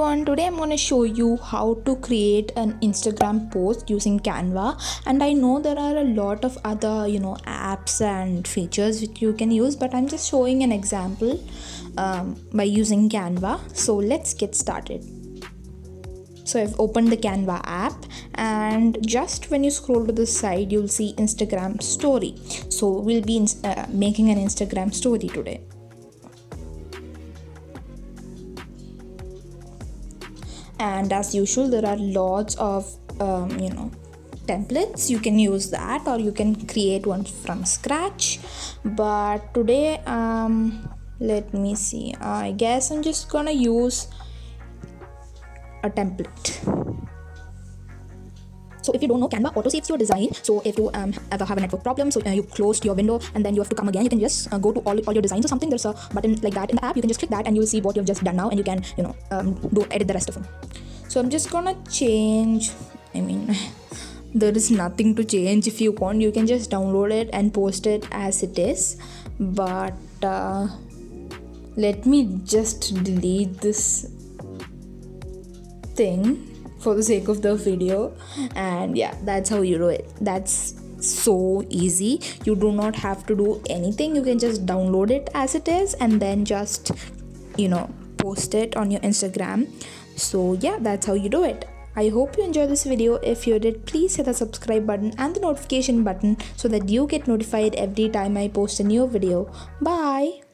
everyone, today I'm going to show you how to create an Instagram post using Canva. And I know there are a lot of other apps and features which you can use, but I'm just showing an example by using Canva. So let's get started. So I've opened the Canva app, and just when you scroll to the side you'll see Instagram story. So we'll be making an Instagram story today. And as usual, there are lots of templates. You can use that, or you can create one from scratch. But today let me see, I guess I'm just gonna use a template. So if you don't know, Canva auto saves your design. So if you ever have a network problem, so you closed your window and then you have to come again, you can just go to all your designs or something. There's a button like that in the app. You can just click that and you'll see what you've just done now, and you can edit the rest of them. So I'm just gonna change. There is nothing to change. If you want, you can just download it and post it as it is. But let me just delete this thing for the sake of the video. And yeah, that's how you do it. That's so easy. You do not have to do anything. You can just download it as it is and then just post it on your Instagram. So yeah, that's how you do it. I hope you enjoyed this video. If you did, please hit the subscribe button and the notification button so that you get notified every time I post a new video. Bye.